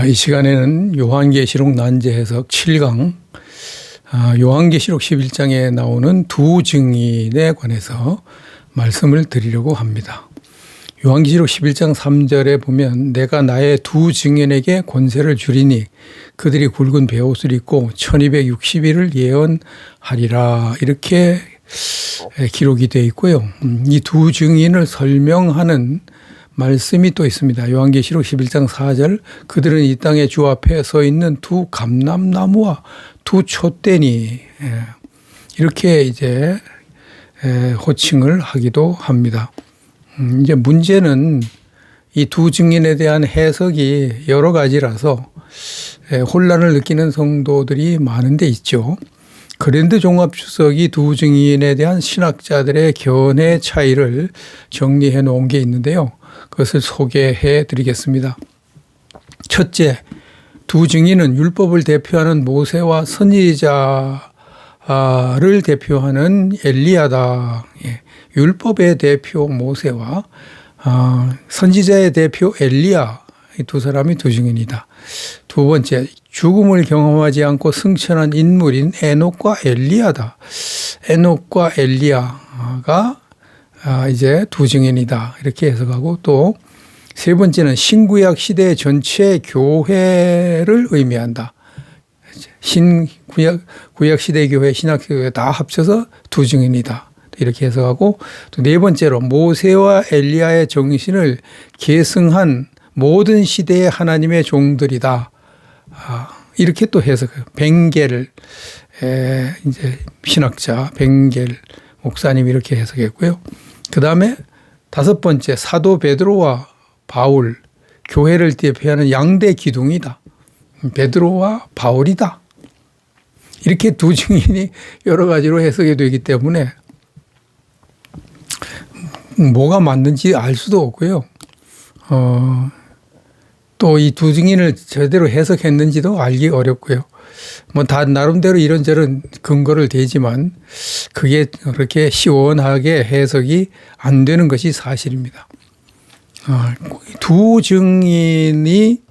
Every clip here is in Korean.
이 시간에는 요한계시록 난제 해석 7강, 요한계시록 11장에 나오는 두 증인에 관해서 말씀을 드리려고 합니다. 요한계시록 11장 3절에 보면 내가 나의 두 증인에게 권세를 주리니 그들이 굵은 베옷을 입고 1260일을 예언하리라, 이렇게 기록이 되어 있고요. 이 두 증인을 설명하는 말씀이 또 있습니다. 요한계시록 11장 4절, 그들은 이 땅의 주 앞에 서 있는 두 감람나무와 두 촛대니, 이렇게 이제 호칭을 하기도 합니다. 이제 문제는 이 두 증인에 대한 해석이 여러 가지라서 혼란을 느끼는 성도들이 많은 데 있죠. 그랜드 종합주석이 두 증인에 대한 신학자들의 견해 차이를 정리해 놓은 게 있는데요. 그것을 소개해 드리겠습니다. 첫째, 두 증인은 율법을 대표하는 모세와 선지자를 대표하는 엘리야다. 율법의 대표 모세와 선지자의 대표 엘리야, 이 두 사람이 두 증인이다. 두 번째, 죽음을 경험하지 않고 승천한 인물인 에녹과 엘리야다. 에녹과 엘리야가 이제 두 증인이다, 이렇게 해석하고, 또 세 번째는 신구약 시대 전체 교회를 의미한다. 구약 시대 교회, 신약 교회 다 합쳐서 두 증인이다, 이렇게 해석하고, 또 네 번째로 모세와 엘리야의 정신을 계승한 모든 시대의 하나님의 종들이다, 이렇게 또 해석해요. 벵겔 이제 신학자 벵겔 목사님이 이렇게 해석했고요. 그 다음에 다섯 번째, 사도 베드로와 바울, 교회를 대표하는 양대 기둥이다. 베드로와 바울이다. 이렇게 두 증인이 여러 가지로 해석이 되기 때문에 뭐가 맞는지 알 수도 없고요. 또 이 두 증인을 제대로 해석했는지도 알기 어렵고요. 뭐 다 나름대로 이런저런 근거를 대지만 그게 그렇게 시원하게 해석이 안 되는 것이 사실입니다. 두 증인이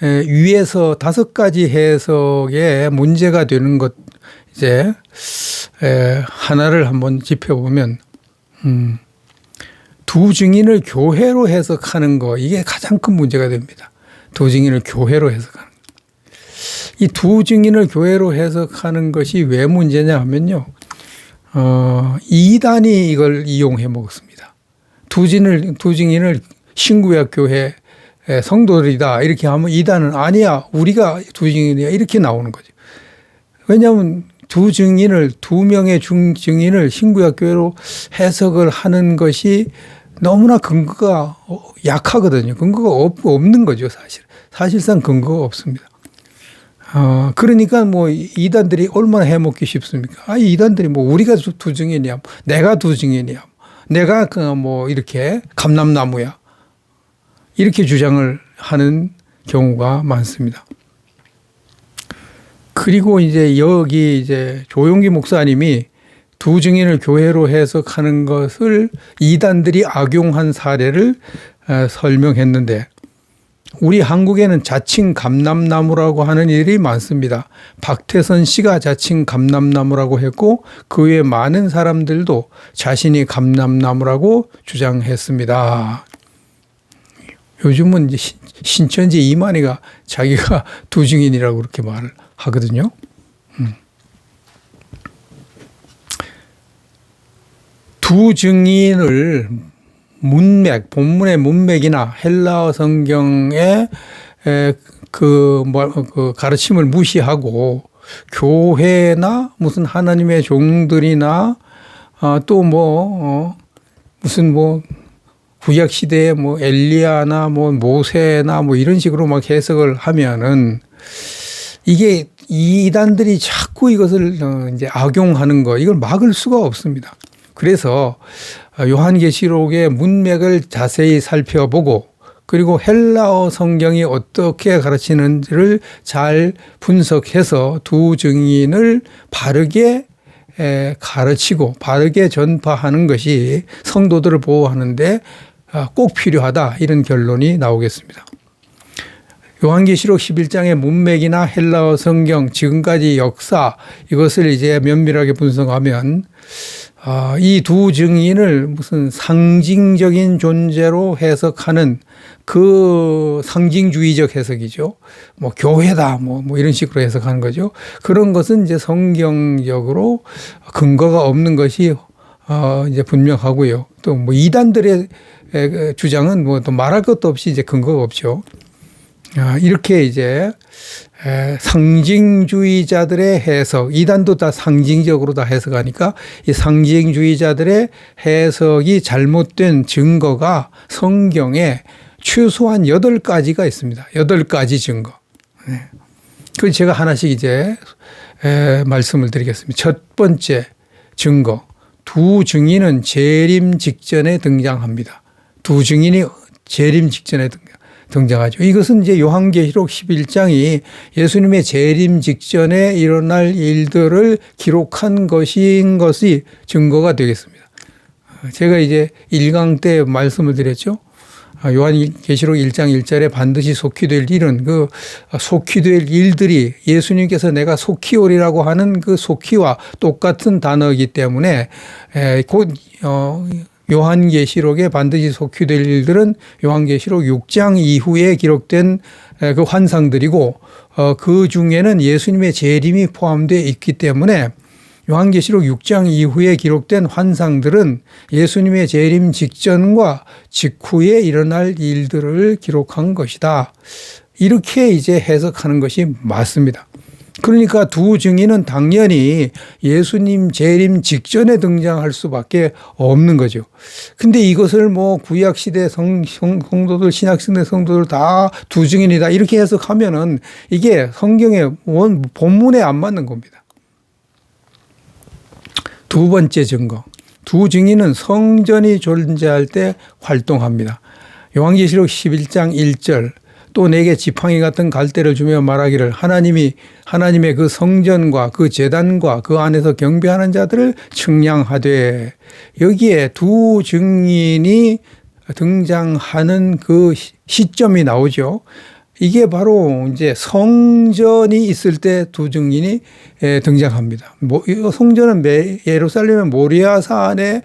위에서 다섯 가지 해석에 문제가 되는 것, 이제 하나를 한번 짚어보면, 두 증인을 교회로 해석하는 거, 이게 가장 큰 문제가 됩니다. 두 증인을 교회로 해석하는 거. 이 두 증인을 교회로 해석하는 것이 왜 문제냐 하면요, 이단이 이걸 이용해 먹었습니다. 두 증인을 신구약 교회 성도들이다, 이렇게 하면 이단은 아니야, 우리가 두 증인이야, 이렇게 나오는 거죠. 왜냐하면 두 명의 증인을 신구약 교회로 해석을 하는 것이 너무나 근거가 약하거든요. 근거가 없는 거죠, 사실상 근거가 없습니다. 그러니까 뭐 이단들이 얼마나 해먹기 쉽습니까? 이단들이 뭐 우리가 두 증인이야, 내가 두 증인이야, 내가 뭐 이렇게 감람나무야, 이렇게 주장을 하는 경우가 많습니다. 그리고 이제 여기 이제 조용기 목사님이 두 증인을 교회로 해석하는 것을 이단들이 악용한 사례를 설명했는데, 우리 한국에는 자칭 감람나무라고 하는 일이 많습니다. 박태선 씨가 자칭 감람나무라고 했고, 그 외에 많은 사람들도 자신이 감람나무라고 주장했습니다. 요즘은 이제 신천지 이만희가 자기가 두 증인이라고 그렇게 말을 하거든요. 두 증인을 본문의 문맥이나 헬라어 성경의 그 가르침을 무시하고 교회나 무슨 하나님의 종들이나 또 무슨 구약 시대에 엘리야나 모세나 이런 식으로 막 해석을 하면은, 이게 이단들이 자꾸 이것을 이제 악용하는 거, 이걸 막을 수가 없습니다. 그래서 요한계시록의 문맥을 자세히 살펴보고, 그리고 헬라어 성경이 어떻게 가르치는지를 잘 분석해서 두 증인을 바르게 가르치고 바르게 전파하는 것이 성도들을 보호하는데 꼭 필요하다, 이런 결론이 나오겠습니다. 요한계시록 11장의 문맥이나 헬라어 성경, 지금까지 역사, 이것을 이제 면밀하게 분석하면 이 두 증인을 무슨 상징적인 존재로 해석하는 그 상징주의적 해석이죠. 뭐 교회다, 뭐 이런 식으로 해석하는 거죠. 그런 것은 이제 성경적으로 근거가 없는 것이 이제 분명하고요. 또 뭐 이단들의 주장은 뭐 또 말할 것도 없이 이제 근거가 없죠. 이렇게 이제 상징주의자들의 해석, 이단도 다 상징적으로 다 해석하니까 이 상징주의자들의 해석이 잘못된 증거가 성경에 최소한 8가지가 있습니다. 8가지 증거. 그 제가 하나씩 이제 말씀을 드리겠습니다. 첫 번째 증거. 두 증인은 재림 직전에 등장합니다. 두 증인이 재림 직전에 등장하죠. 이것은 이제 요한계시록 11장이 예수님의 재림 직전에 일어날 일들을 기록한 것인 것이 증거가 되겠습니다. 제가 이제 1강 때 말씀을 드렸죠. 요한계시록 1장 1절에 반드시 속히 될 일은 그 속히 될 일들이 예수님께서 내가 속히 오리라고 하는 그 속히와 똑같은 단어이기 때문에 곧 요한계시록에 반드시 속히 될 일들은 요한계시록 6장 이후에 기록된 그 환상들이고 그 중에는 예수님의 재림이 포함되어 있기 때문에 요한계시록 6장 이후에 기록된 환상들은 예수님의 재림 직전과 직후에 일어날 일들을 기록한 것이다. 이렇게 이제 해석하는 것이 맞습니다. 그러니까 두 증인은 당연히 예수님 재림 직전에 등장할 수밖에 없는 거죠. 근데 이것을 뭐 구약시대 성도들, 신약시대 성도들 다 두 증인이다 이렇게 해석하면은 이게 성경의 본문에 안 맞는 겁니다. 두 번째 증거. 두 증인은 성전이 존재할 때 활동합니다. 요한계시록 11장 1절. 또 내게 지팡이 같은 갈대를 주며 말하기를 하나님의 그 성전과 그 제단과 그 안에서 경배하는 자들을 측량하되, 여기에 두 증인이 등장하는 그 시점이 나오죠. 이게 바로 이제 성전이 있을 때 두 증인이 등장합니다. 성전은 예루살렘의 모리아 산에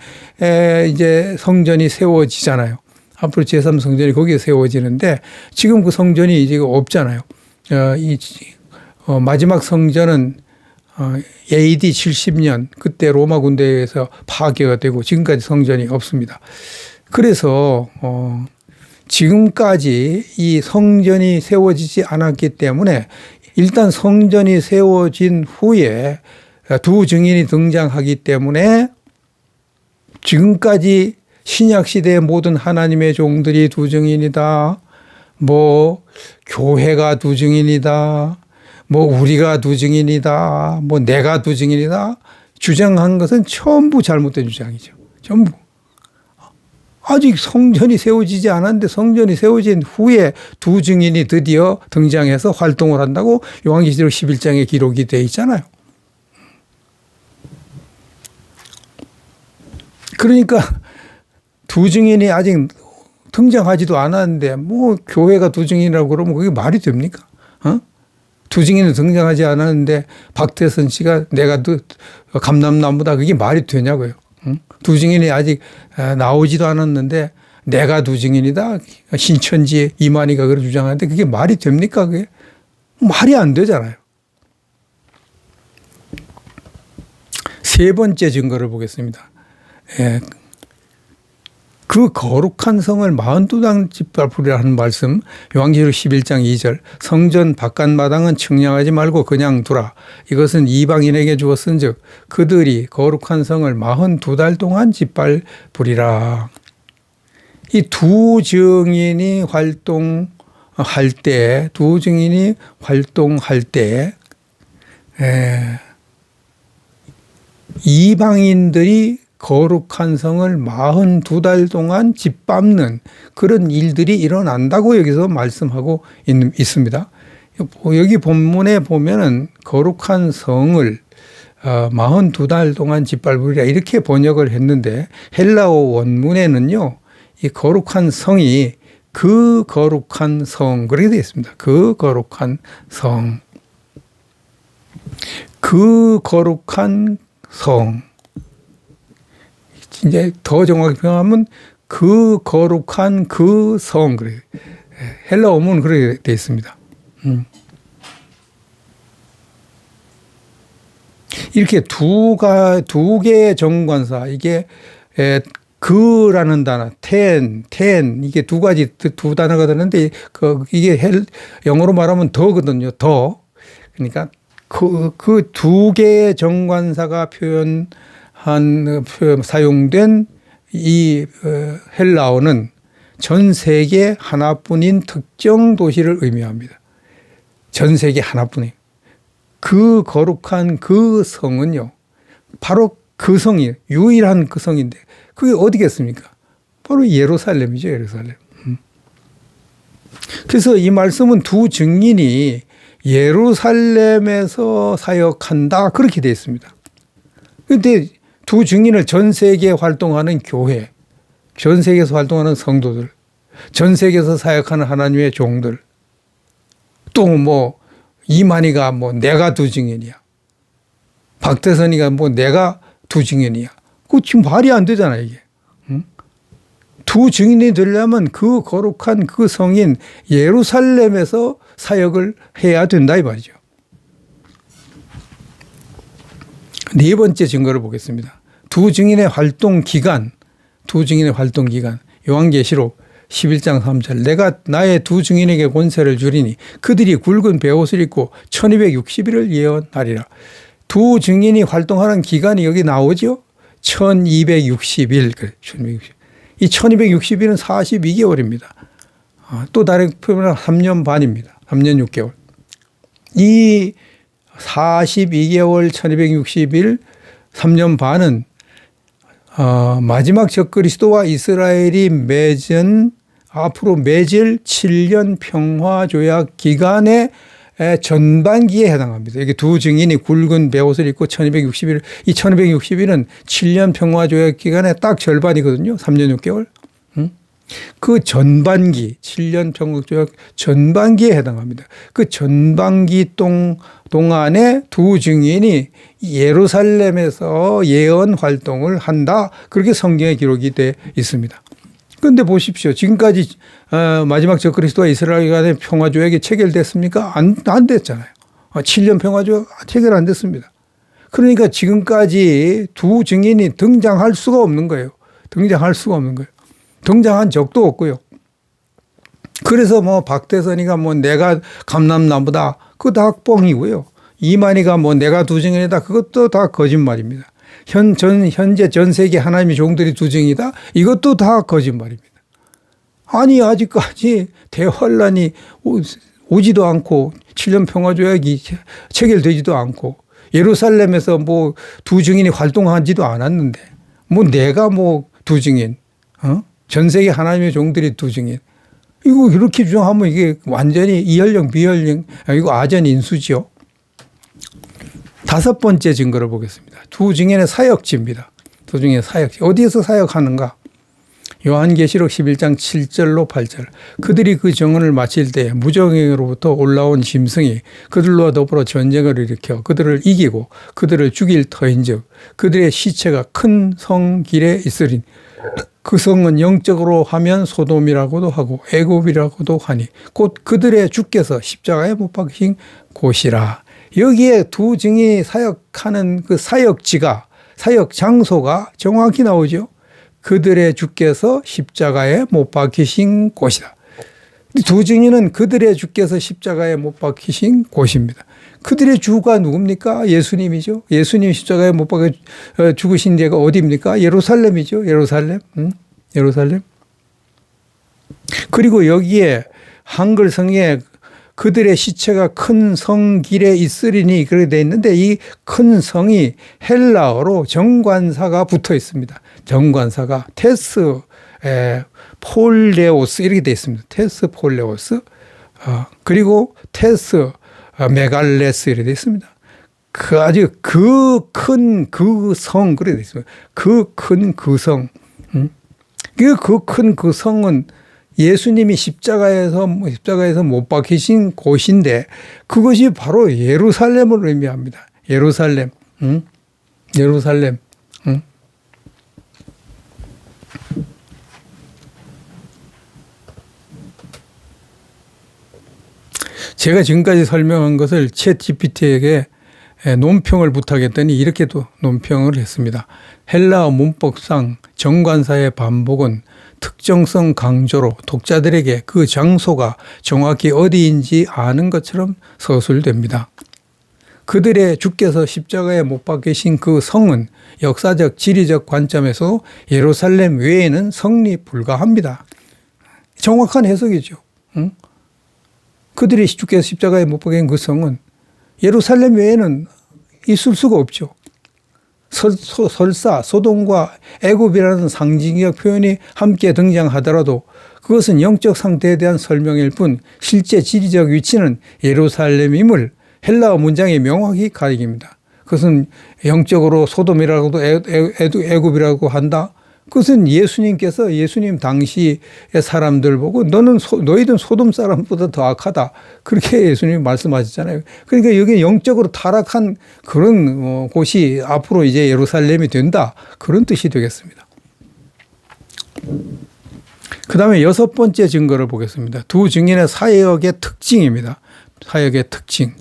이제 성전이 세워지잖아요. 앞으로 제3성전이 거기에 세워지는데 지금 그 성전이 이제 없잖아요. 마지막 성전은 AD 70년 그때 로마 군대에서 파괴가 되고 지금까지 성전이 없습니다. 그래서 지금까지 이 성전이 세워지지 않았기 때문에 일단 성전이 세워진 후에 두 증인이 등장하기 때문에 지금까지 신약시대의 모든 하나님의 종들이 두 증인이다. 뭐 교회가 두 증인이다. 뭐 우리가 두 증인이다. 뭐 내가 두 증인이다. 주장한 것은 전부 잘못된 주장이죠. 전부. 아직 성전이 세워지지 않았는데 성전이 세워진 후에 두 증인이 드디어 등장해서 활동을 한다고 요한계시록 11장에 기록이 되어 있잖아요. 그러니까 두 증인이 아직 등장하지도 않았는데 뭐 교회가 두 증인이라고 그러면 그게 말이 됩니까? 두 증인은 등장하지 않았는데 박태선 씨가 내가 감람나무다 그게 말이 되냐고요. 두 증인이 아직 나오지도 않았는데 내가 두 증인이다. 신천지 이만희가 그렇게 주장하는데 그게 말이 됩니까? 그게 말이 안 되잖아요. 세 번째 증거를 보겠습니다. 그 거룩한 성을 42당 짓밟으리라 하는 말씀, 요한계시록 11장 2절. 성전 바깥마당은 측량하지 말고 그냥 두라. 이것은 이방인에게 주었은즉 그들이 거룩한 성을 42달 동안 짓밟으리라. 이 두 증인이 활동할 때, 이방인들이 거룩한 성을 42달 동안 짓밟는 그런 일들이 일어난다고 여기서 말씀하고 있습니다. 여기 본문에 보면은 거룩한 성을 42달 동안 짓밟으리라 이렇게 번역을 했는데 헬라어 원문에는요, 이 거룩한 성이 그 거룩한 성, 그렇게 되어 있습니다. 그 거룩한 성. 그 거룩한 성. 이제 더 정확히 표현하면 그 거룩한 그 성. 그래요. 헬라 어문은 그렇게 되어 있습니다. 이렇게 두 개의 정관사, 이게 그라는 단어, 이게 두 가지, 두 단어가 되는데, 이게 영어로 말하면 더거든요, 더. 그러니까 그 두 개의 정관사가 사용된 이 헬라어는 전 세계 하나뿐인 특정 도시를 의미합니다. 전 세계 하나뿐인. 그 거룩한 그 성은요, 바로 그 성이에요. 유일한 그 성인데, 그게 어디겠습니까? 바로 예루살렘이죠, 예루살렘. 그래서 이 말씀은 두 증인이 예루살렘에서 사역한다, 그렇게 되어 있습니다. 그런데 두 증인을 전 세계에 활동하는 교회, 전 세계에서 활동하는 성도들, 전 세계에서 사역하는 하나님의 종들, 또 뭐 이만희가 뭐 내가 두 증인이야, 박대선이가 뭐 내가 두 증인이야. 그 지금 말이 안 되잖아, 이게. 응? 두 증인이 되려면 그 거룩한 그 성인 예루살렘에서 사역을 해야 된다, 이 말이죠. 네 번째 증거를 보겠습니다. 두 증인의 활동 기간, 요한계시록 11장 3절. 내가 나의 두 증인에게 권세를 주리니 그들이 굵은 베옷을 입고 1260일을 예언하리라. 두 증인이 활동하는 기간이 여기 나오죠. 1260일. 이 1260일은 42개월입니다. 또 다른 표현은 3년 반입니다. 3년 6개월. 이 42개월 1260일 3년 반은 마지막 적그리스도와 이스라엘이 앞으로 맺을 7년 평화조약 기간의 전반기에 해당합니다. 이게 두 증인이 굵은 베옷을 입고 1260일, 이 1260일은 7년 평화조약 기간의 딱 절반이거든요. 3년 6개월. 그 전반기, 7년 평화조약 전반기에 해당합니다. 그 전반기 동안에 두 증인이 예루살렘에서 예언 활동을 한다. 그렇게 성경에 기록이 되어 있습니다. 그런데 보십시오. 지금까지 마지막 적그리스도와 이스라엘 간의 평화조약이 체결됐습니까? 안 됐잖아요. 7년 평화조약 체결 안 됐습니다. 그러니까 지금까지 두 증인이 등장할 수가 없는 거예요. 등장한 적도 없고요. 그래서 뭐 박대선이가 뭐 내가 감람나무다, 그거 다 뻥이고요. 이만희가 뭐 내가 두 증인이다, 그것도 다 거짓말입니다. 현재 전 세계 하나님의 종들이 두 증이다, 이것도 다 거짓말입니다. 아니 아직까지 대환란이 오지도 않고 7년 평화조약이 체결되지도 않고 예루살렘에서 뭐 두 증인이 활동하지도 않았는데 뭐 내가 뭐 두 증인, 전 세계 하나님의 종들이 두 증인, 이거 이렇게 주장하면 이게 완전히 이혈령 비혈령, 이거 아전인수죠. 다섯 번째 증거를 보겠습니다. 두 증인의 사역지입니다. 두 증인의 사역지. 어디에서 사역하는가? 요한계시록 11장 7절로 8절. 그들이 그 정언을 마칠 때 무정에로부터 올라온 짐승이 그들과 더불어 전쟁을 일으켜 그들을 이기고 그들을 죽일 터인즉 그들의 시체가 큰 성 길에 있으리니 그 성은 영적으로 하면 소돔이라고도 하고 애굽이라고도 하니 곧 그들의 주께서 십자가에 못 박히신 곳이라. 여기에 두 증인이 사역하는 그 사역지가, 사역 장소가 정확히 나오죠. 그들의 주께서 십자가에 못 박히신 곳이다. 두 증인은 그들의 주께서 십자가에 못 박히신 곳입니다. 그들의 주가 누굽니까? 예수님이죠. 예수님 십자가에 못 박혀 죽으신 데가 어디입니까? 예루살렘이죠. 예루살렘. 예루살렘. 그리고 여기에 한글 성에 그들의 시체가 큰 성 길에 있으리니 그렇게 되어 있는데 이 큰 성이 헬라어로 정관사가 붙어 있습니다. 정관사가 테스 폴레오스 이렇게 되어 있습니다. 테스 폴레오스 그리고 테스 메갈레스 이렇게 되어 있습니다. 그 아주 그 큰 그 성 그렇게 되어 있습니다. 그 큰 그 성. 그 큰 그 성은 예수님이 십자가에서 못 박히신 곳인데 그것이 바로 예루살렘을 의미합니다. 예루살렘, 응? 예루살렘. 응? 제가 지금까지 설명한 것을 챗GPT에게 논평을 부탁했더니 이렇게 또 논평을 했습니다. 헬라어 문법상 정관사의 반복은 특정성 강조로 독자들에게 그 장소가 정확히 어디인지 아는 것처럼 서술됩니다. 그들의 주께서 십자가에 못 박히신 그 성은 역사적 지리적 관점에서 예루살렘 외에는 성립 불가합니다. 정확한 해석이죠. 응? 그들이 주께서 십자가에 못 박힌 그 성은 예루살렘 외에는 있을 수가 없죠. 설사 소돔과 애굽이라는 상징적 표현이 함께 등장하더라도 그것은 영적 상태에 대한 설명일 뿐 실제 지리적 위치는 예루살렘임을 헬라어 문장이 명확히 가리킵니다. 그것은 영적으로 소돔이라고도 애굽이라고 한다. 그것은 예수님께서 예수님 당시의 사람들 보고 너희들은 소돔 사람보다 더 악하다. 그렇게 예수님이 말씀하셨잖아요. 그러니까 여기 영적으로 타락한 그런 곳이 앞으로 이제 예루살렘이 된다. 그런 뜻이 되겠습니다. 그 다음에 6번째 증거를 보겠습니다. 두 증인의 사역의 특징입니다. 사역의 특징.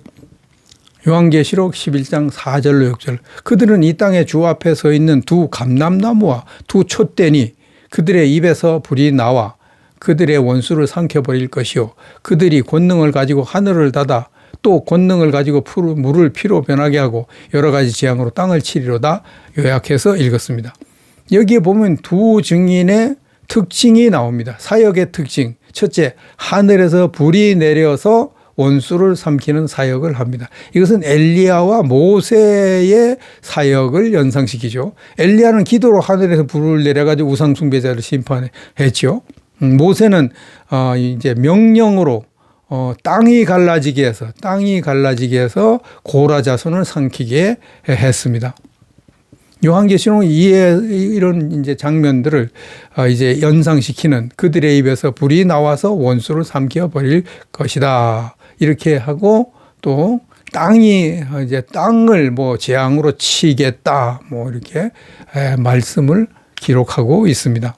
요한계시록 11장 4절로 6절. 그들은 이 땅에 주 앞에 서 있는 두 감람나무와 두 촛대니 그들의 입에서 불이 나와 그들의 원수를 삼켜버릴 것이요. 그들이 권능을 가지고 하늘을 닫아 또 권능을 가지고 물을 피로 변하게 하고 여러 가지 재앙으로 땅을 치리로다. 요약해서 읽었습니다. 여기에 보면 두 증인의 특징이 나옵니다. 사역의 특징. 첫째, 하늘에서 불이 내려서 원수를 삼키는 사역을 합니다. 이것은 엘리야와 모세의 사역을 연상시키죠. 엘리야는 기도로 하늘에서 불을 내려가지고 우상 숭배자를 심판했죠. 모세는 이제 명령으로 땅이 갈라지게 해서 고라 자손을 삼키게 했습니다. 요한계시록은 이런 이제 장면들을 이제 연상시키는 그들의 입에서 불이 나와서 원수를 삼켜 버릴 것이다. 이렇게 하고 또 땅이 이제 땅을 뭐 재앙으로 치겠다. 뭐 이렇게 말씀을 기록하고 있습니다.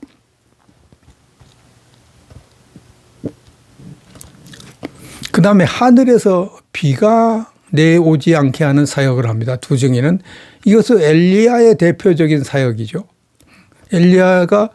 그 다음에 하늘에서 비가 내오지 않게 하는 사역을 합니다. 두 증인은 이것은 엘리야의 대표적인 사역이죠. 엘리야가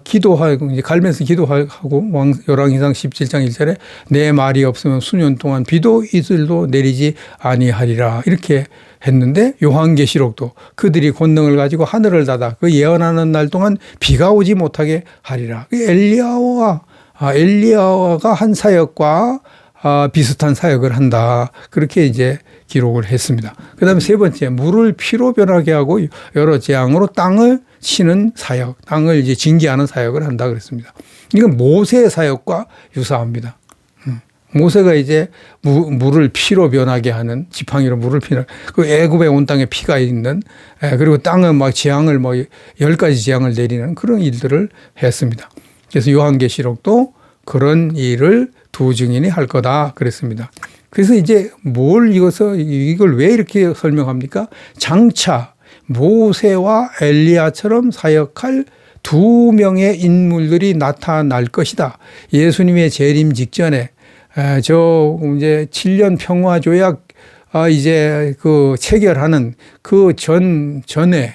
기도하고 이제 갈면서 기도하고 열왕기상 17장 1절에 내 말이 없으면 수년 동안 비도 이슬도 내리지 아니하리라 이렇게 했는데 요한계시록도 그들이 권능을 가지고 하늘을 닫아 그 예언하는 날 동안 비가 오지 못하게 하리라. 엘리야가 한 사역과 비슷한 사역을 한다. 그렇게 이제 기록을 했습니다. 그 다음에 세 번째, 물을 피로 변하게 하고 여러 재앙으로 땅을 치는 사역, 땅을 이제 징계하는 사역을 한다 그랬습니다. 이건 모세의 사역과 유사합니다. 모세가 이제 물을 피로 변하게 하는 지팡이로 물을 피는 그 애굽에 온 땅에 피가 있는 그리고 땅은 막 재앙을 10가지 재앙을 내리는 그런 일들을 했습니다. 그래서 요한계시록도 그런 일을 두 증인이 할 거다 그랬습니다. 그래서 이제 이걸 왜 이렇게 설명합니까? 장차 모세와 엘리야처럼 사역할 두 명의 인물들이 나타날 것이다. 예수님의 재림 직전에 이제 7년 평화 조약 이제 그 체결하는 그 전에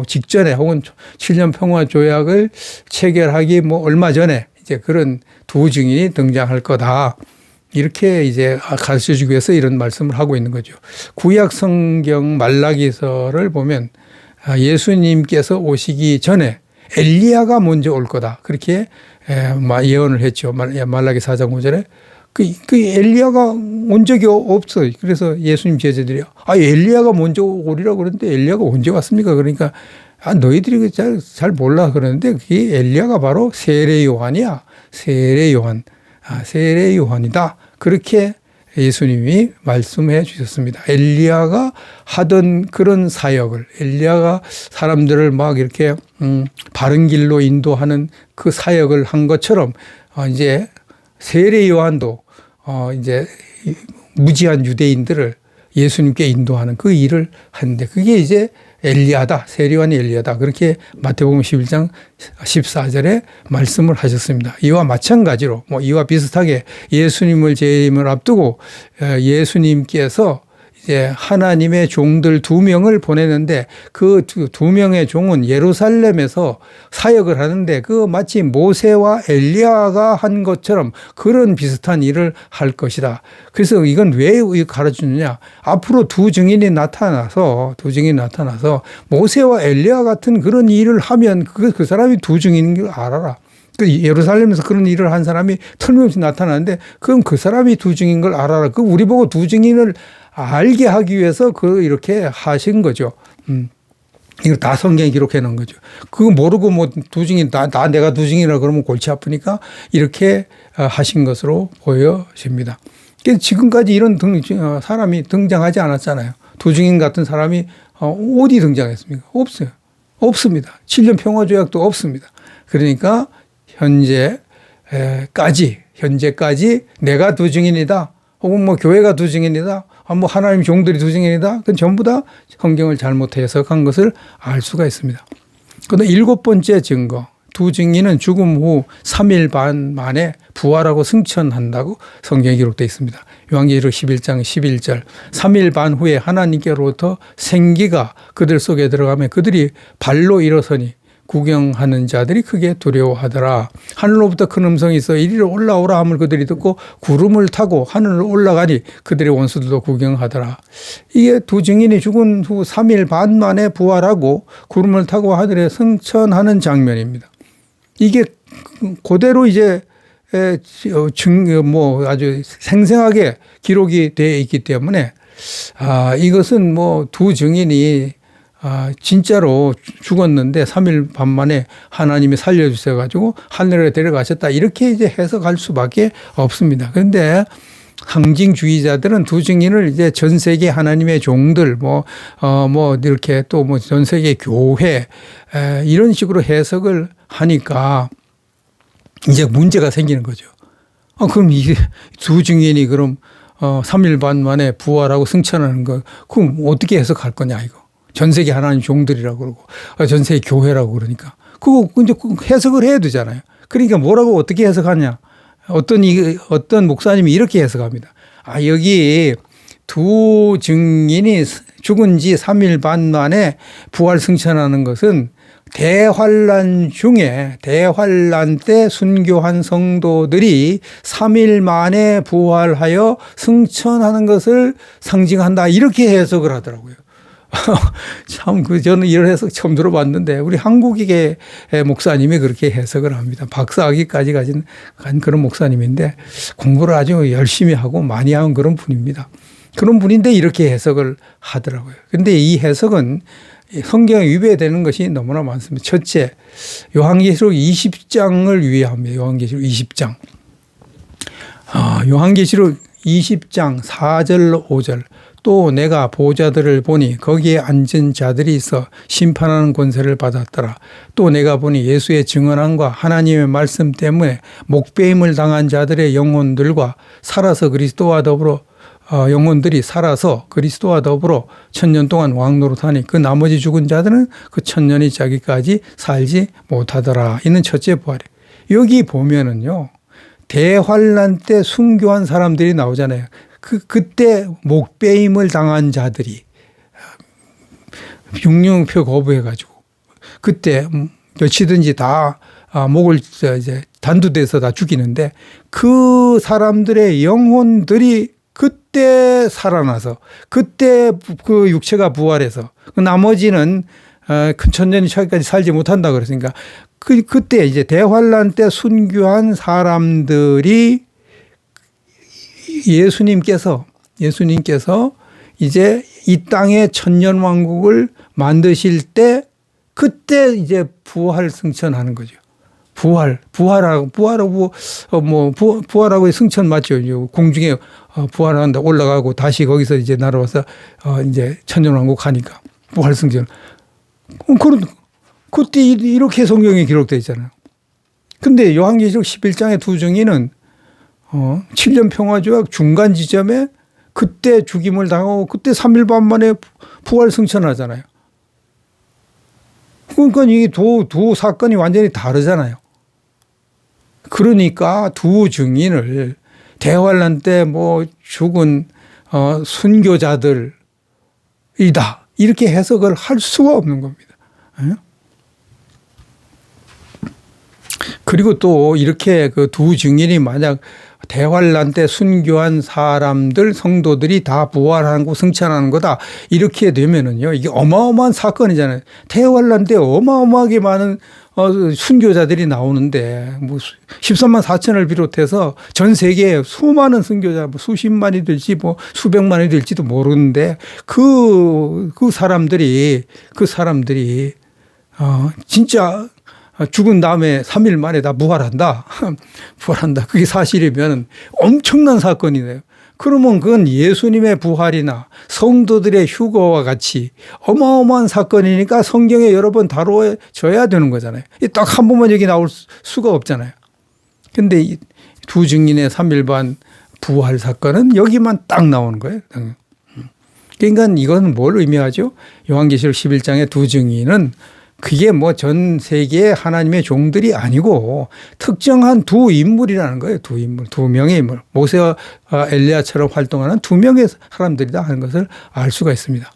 직전에 혹은 7년 평화 조약을 체결하기 얼마 전에 이제 그런 두 증인이 등장할 거다. 이렇게 이제 가르쳐 주기 위해서 이런 말씀을 하고 있는 거죠. 구약 성경 말라기서를 보면 예수님께서 오시기 전에 엘리야가 먼저 올 거다. 그렇게 예언을 했죠. 말라기 4장 5절에. 그 엘리야가 온 적이 없어요. 그래서 예수님 제자들이 엘리야가 먼저 오리라고 그러는데 엘리야가 언제 왔습니까? 그러니까 너희들이 잘 몰라 그러는데 그게 엘리야가 바로 세례 요한이야. 세례 요한이다. 그렇게 예수님이 말씀해 주셨습니다. 엘리야가 하던 그런 사역을 엘리야가 사람들을 막 이렇게 바른 길로 인도하는 그 사역을 한 것처럼 이제 세례 요한도 이제 무지한 유대인들을 예수님께 인도하는 그 일을 하는데 그게 이제 엘리야다. 세례 요한이 엘리야다. 그렇게 마태복음 11장 14절에 말씀을 하셨습니다. 이와 마찬가지로 이와 비슷하게 예수님을 재림을 앞두고 예수님께서 이제 하나님의 종들 2명을 보내는데 그 2명의 종은 예루살렘에서 사역을 하는데 그 마치 모세와 엘리야가 한 것처럼 그런 비슷한 일을 할 것이다. 그래서 이건 왜 가르치느냐. 앞으로 두 증인이 나타나서 모세와 엘리야 같은 그런 일을 하면 그 사람이 두 증인인 걸 알아라. 그 예루살렘에서 그런 일을 한 사람이 틀림없이 나타나는데 그럼 그 사람이 두 증인인 걸 알아라. 그 우리 보고 두 증인을 알게 하기 위해서 이렇게 하신 거죠. 이거 다 성경에 기록해 놓은 거죠. 그거 모르고 두 증인, 내가 두 증인이라 그러면 골치 아프니까 이렇게 하신 것으로 보여집니다. 지금까지 이런 사람이 등장하지 않았잖아요. 두 증인 같은 사람이 어디 등장했습니까? 없어요. 없습니다. 7년 평화조약도 없습니다. 그러니까 현재까지 내가 두 증인이다. 혹은 교회가 두 증인이다. 하나님 종들이 두 증인이다. 그건 전부 다 성경을 잘못 해석한 것을 알 수가 있습니다. 그런데 7번째 증거. 두 증인은 죽음 후 3일 반 만에 부활하고 승천한다고 성경에 기록되어 있습니다. 요한계시록 11장 11절 3일 반 후에 하나님께로부터 생기가 그들 속에 들어가면 그들이 발로 일어서니 구경하는 자들이 크게 두려워하더라. 하늘로부터 큰 음성이 있어 이리로 올라오라 함을 그들이 듣고 구름을 타고 하늘로 올라가니 그들의 원수들도 구경하더라. 이게 두 증인이 죽은 후 3일 반 만에 부활하고 구름을 타고 하늘에 승천하는 장면입니다. 이게 그대로 이제 아주 생생하게 기록이 되어 있기 때문에 이것은 두 증인이 진짜로 죽었는데 3일 반 만에 하나님이 살려주셔 가지고 하늘에 데려가셨다. 이렇게 이제 해석할 수밖에 없습니다. 그런데 상징주의자들은 두 증인을 이제 전 세계 하나님의 종들 이렇게 또 전 세계 교회 이런 식으로 해석을 하니까 이제 문제가 생기는 거죠. 그럼 이게 두 증인이 그럼 3일 반 만에 부활하고 승천하는 거 그럼 어떻게 해석할 거냐 이거. 전 세계 하나님 종들이라고 그러고 전 세계 교회라고 그러니까 그거 이제 해석을 해야 되잖아요. 그러니까 뭐라고 어떻게 해석하냐. 어떤 목사님이 이렇게 해석합니다. 여기 두 증인이 죽은 지 3일 반 만에 부활 승천하는 것은 대환란 때 순교한 성도들이 3일 만에 부활하여 승천하는 것을 상징한다. 이렇게 해석을 하더라고요. 저는 이런 해석 처음 들어봤는데 우리 한국의 목사님이 그렇게 해석을 합니다. 박사학위까지 간 그런 목사님인데 공부를 아주 열심히 하고 많이 한 그런 분입니다. 그런 분인데 이렇게 해석을 하더라고요. 그런데 이 해석은 성경에 위배되는 것이 너무나 많습니다. 첫째, 요한계시록 20장을 위배합니다. 요한계시록 20장. 요한계시록 20장 4절 5절 또 내가 보좌들을 보니 거기에 앉은 자들이 있어 심판하는 권세를 받았더라. 또 내가 보니 예수의 증언함과 하나님의 말씀 때문에 목배임을 당한 자들의 영혼들과 살아서 그리스도와 더불어 영혼들이 살아서 그리스도와 더불어 1000년 동안 왕노릇하니 그 나머지 죽은 자들은 그 1000년이 자기까지 살지 못하더라. 이는 첫째 부활이에요. 여기 보면은요. 대환란 때 순교한 사람들이 나오잖아요. 그때 목배임을 당한 자들이 육령표 거부해가지고 그때 며치든지 다 목을 이제 단두대서 다 죽이는데 그 사람들의 영혼들이 그때 살아나서 그때 그 육체가 부활해서 그 나머지는 큰 천년이 차기까지 살지 못한다 그랬으니까 그때 이제 대환란 때 순교한 사람들이 예수님께서 이제 이 땅에 천년왕국을 만드실 때 그때 이제 부활 승천하는 거죠. 부활하고 승천 맞죠. 공중에 부활한다 올라가고 다시 거기서 이제 날아와서 이제 천년왕국 하니까 부활 승천. 그때 이렇게 성경에 기록되어 있잖아요. 근데 요한계시록 11장의 두 증인은 7년 평화조약 중간 지점에 그때 죽임을 당하고 그때 3일 반 만에 부활 승천하잖아요. 그러니까 이 두 사건이 완전히 다르잖아요. 그러니까 두 증인을 대환란 때 뭐 죽은 순교자들이다 이렇게 해석을 할 수가 없는 겁니다. 그리고 또 이렇게 그 두 증인이 만약 대환란 때 순교한 사람들 성도들이 다 부활하고 승천하는 거다 이렇게 되면은요 이게 어마어마한 사건이잖아요. 대환란 때 어마어마하게 많은 순교자들이 나오는데 뭐 13만 4천을 비롯해서 전 세계에 수많은 순교자 뭐 수십만이 될지 뭐 수백만이 될지도 모르는데 그 사람들이 진짜 죽은 다음에 3일 만에 다 부활한다. 부활한다. 그게 사실이면 엄청난 사건이네요. 그러면 그건 예수님의 부활이나 성도들의 휴거와 같이 어마어마한 사건이니까 성경에 여러 번 다뤄져야 되는 거잖아요. 딱 한 번만 여기 나올 수가 없잖아요. 근데 이 두 증인의 3일 반 부활 사건은 여기만 딱 나오는 거예요. 그러니까 이건 뭘 의미하죠? 요한계시록 11장의 두 증인은 그게 뭐 전 세계의 하나님의 종들이 아니고 특정한 두 인물이라는 거예요. 두 인물, 두 명의 인물. 모세와 엘리야처럼 활동하는 두 명의 사람들이다 하는 것을 알 수가 있습니다.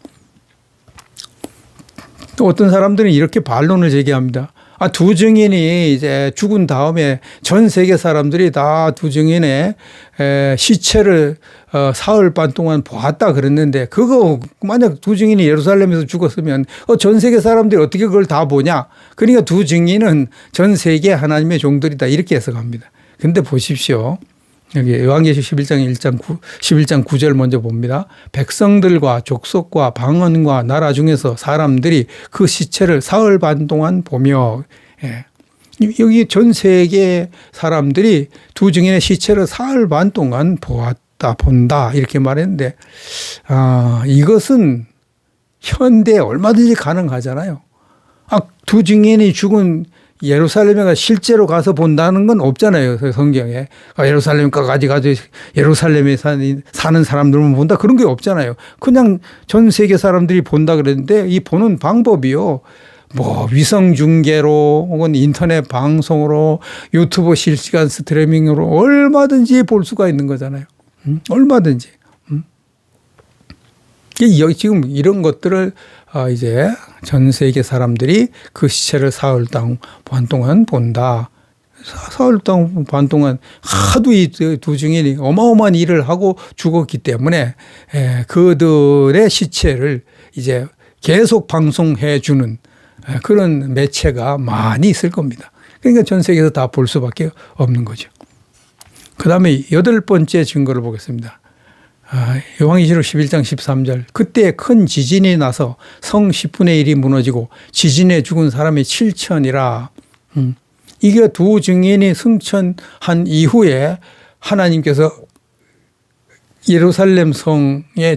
또 어떤 사람들은 이렇게 반론을 제기합니다. 두 증인이 이제 죽은 다음에 전 세계 사람들이 다 두 증인의 시체를 사흘 반 동안 보았다 그랬는데 그거 만약 두 증인이 예루살렘에서 죽었으면 전 세계 사람들이 어떻게 그걸 다 보냐. 그러니까 두 증인은 전 세계 하나님의 종들이다 이렇게 해석합니다. 근데 보십시오. 여기 요한계시록 11장 9절 먼저 봅니다. 백성들과 족속과 방언과 나라 중에서 사람들이 그 시체를 사흘 반 동안 보며 여기 전 세계 사람들이 두 증인의 시체를 사흘 반 동안 본다 이렇게 말했는데 이것은 현대에 얼마든지 가능하잖아요. 두 증인이 죽은 예루살렘에 실제로 가서 본다는 건 없잖아요. 성경에. 예루살렘까지 가서 예루살렘에 사는 사람들만 본다 그런 게 없잖아요. 그냥 전 세계 사람들이 본다 그랬는데 이 보는 방법이요. 뭐 위성 중계로 혹은 인터넷 방송으로 유튜브 실시간 스트리밍으로 얼마든지 볼 수가 있는 거잖아요. 얼마든지. 지금 이런 것들을 이제 전 세계 사람들이 그 시체를 사흘 반 동안 본다. 사흘 반 동안 하도 이 두 증인이 어마어마한 일을 하고 죽었기 때문에 그들의 시체를 이제 계속 방송해 주는 그런 매체가 많이 있을 겁니다. 그러니까 전 세계에서 다 볼 수밖에 없는 거죠. 그다음에 8번째 증거를 보겠습니다. 요한계시록 11장 13절 그때 큰 지진이 나서 성 10분의 1이 무너지고 지진에 죽은 사람이 7천이라. 이게 두 증인이 승천한 이후에 하나님께서 예루살렘 성의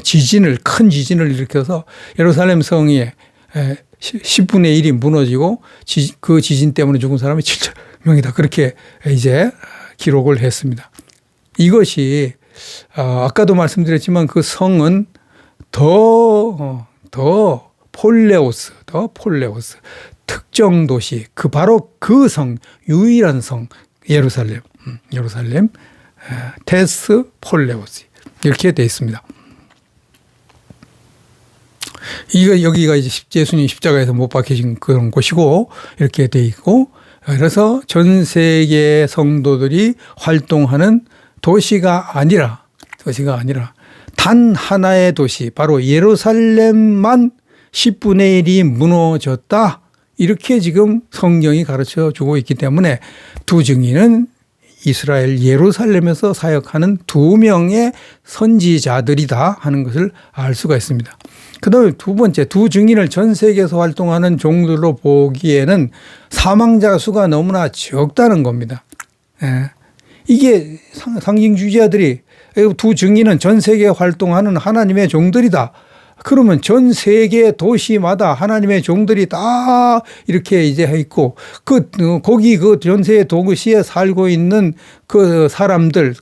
큰 지진을 일으켜서 예루살렘 성이 10분의 1이 무너지고 그 지진 때문에 죽은 사람이 7천 명이다. 그렇게 이제 기록을 했습니다. 이것이 아까도 말씀드렸지만 그 성은 더 폴레오스 특정 도시 바로 그 성 유일한 성 예루살렘 테스 폴레오스 이렇게 되어 있습니다. 여기가 이제 예수님 십자가에서 못 박히신 그런 곳이고 이렇게 되어 있고 그래서 전 세계 성도들이 활동하는 도시가 아니라 단 하나의 도시 바로 예루살렘만 10분의 1이 무너졌다. 이렇게 지금 성경이 가르쳐 주고 있기 때문에 두 증인은 이스라엘 예루살렘에서 사역하는 두 명의 선지자들이다 하는 것을 알 수가 있습니다. 그다음에 두 번째, 두 증인을 전 세계에서 활동하는 종들로 보기에는 사망자 수가 너무나 적다는 겁니다. 이게 상징주의자들이 두 증인은 전 세계에 활동하는 하나님의 종들이다. 그러면 전 세계 도시마다 하나님의 종들이 다 이렇게 이제 있고 거기 전 세계 도시에 살고 있는 그 사람들을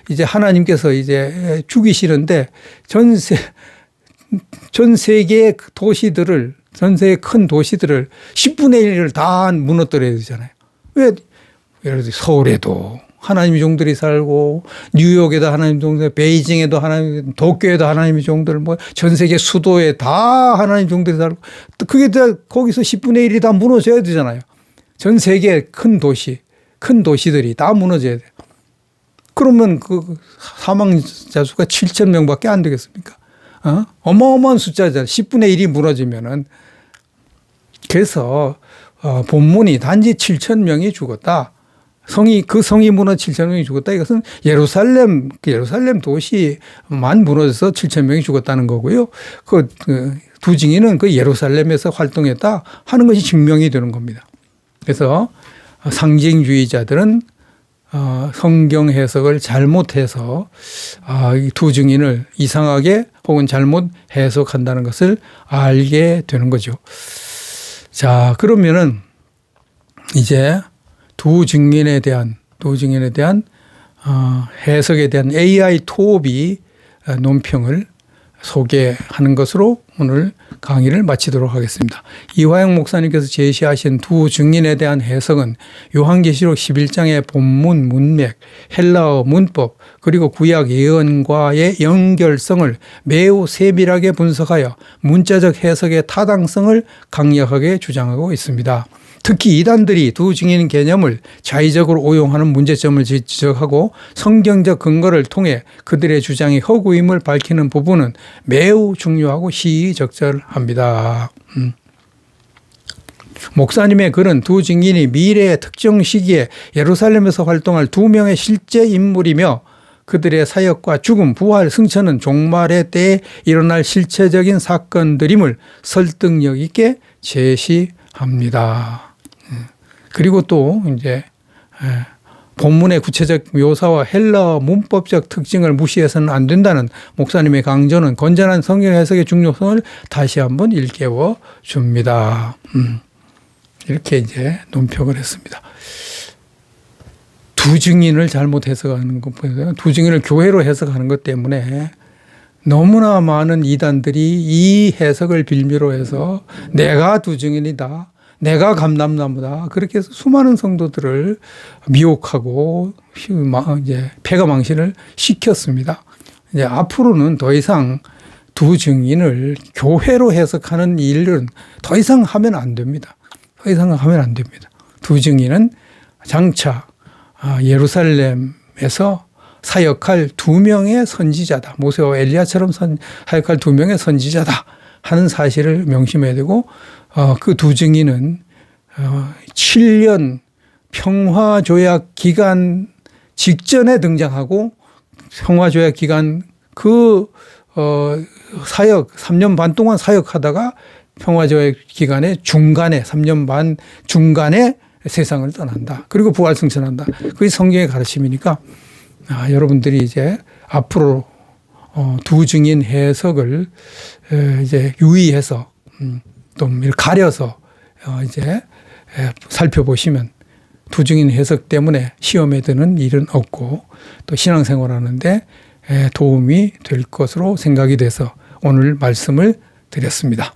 이제 하나님께서 이제 죽이시는데 전 세계 도시들을 전 세계 큰 도시들을 10분의 1을 다 무너뜨려야 되잖아요. 왜? 예를 들어 서울에도 하나님의 종들이 살고 뉴욕에도 하나님의 종들, 베이징에도 하나님, 도쿄에도 하나님의 종들, 뭐 전 세계 수도에 다 하나님의 종들이 살고 그게 다 거기서 10분의 1이 다 무너져야 되잖아요. 전 세계 큰 도시들이 다 무너져야 돼요. 그러면 그 사망자 수가 7천 명밖에 안 되겠습니까? 어마어마한 숫자잖아요. 10분의 1이 무너지면은. 그래서 본문이 단지 7천 명이 죽었다. 그 성이 무너 7천 명이 죽었다. 이것은 예루살렘 도시만 무너져서 7천 명이 죽었다는 거고요. 두 증인은 그 예루살렘에서 활동했다 하는 것이 증명이 되는 겁니다. 그래서 상징주의자들은 성경 해석을 잘못해서 이 두 증인을 이상하게 혹은 잘못 해석한다는 것을 알게 되는 거죠. 자, 그러면은 이제 두 증인에 대한 해석에 대한 AI 토비 논평을 소개하는 것으로 오늘 강의를 마치도록 하겠습니다. 이화영 목사님께서 제시하신 두 증인에 대한 해석은 요한계시록 11장의 본문 문맥, 헬라어 문법, 그리고 구약 예언과의 연결성을 매우 세밀하게 분석하여 문자적 해석의 타당성을 강력하게 주장하고 있습니다. 특히 이단들이 두 증인 개념을 자의적으로 오용하는 문제점을 지적하고 성경적 근거를 통해 그들의 주장이 허구임을 밝히는 부분은 매우 중요하고 시의적절합니다. 목사님의 글은 두 증인이 미래의 특정 시기에 예루살렘에서 활동할 두 명의 실제 인물이며 그들의 사역과 죽음, 부활, 승천은 종말의 때에 일어날 실체적인 사건들임을 설득력 있게 제시합니다. 그리고 또 이제 본문의 구체적 묘사와 헬라어 문법적 특징을 무시해서는 안 된다는 목사님의 강조는 건전한 성경 해석의 중요성을 다시 한번 일깨워 줍니다. 이렇게 이제 논평을 했습니다. 두 증인을 잘못 해석하는 것보다 두 증인을 교회로 해석하는 것 때문에 너무나 많은 이단들이 이 해석을 빌미로 해서 내가 두 증인이다. 내가 감람나무다. 그렇게 해서 수많은 성도들을 미혹하고 이제 패가망신을 시켰습니다. 이제 앞으로는 더 이상 두 증인을 교회로 해석하는 일은 더 이상 하면 안 됩니다. 더 이상 하면 안 됩니다. 두 증인은 장차 예루살렘에서 사역할 두 명의 선지자다. 모세와 엘리야처럼 사역할 두 명의 선지자다 하는 사실을 명심해야 되고 그 두 증인은 7년 평화조약 기간 직전에 등장하고 평화조약 기간 사역 3년 반 동안 사역하다가 평화조약 기간의 중간에 3년 반 중간에 세상을 떠난다. 그리고 부활승천한다. 그게 성경의 가르침이니까 여러분들이 이제 앞으로 두 증인 해석을 이제 유의해서 좀 가려서 이제 살펴보시면 두 증인 해석 때문에 시험에 드는 일은 없고 또 신앙생활하는데 도움이 될 것으로 생각이 돼서 오늘 말씀을 드렸습니다.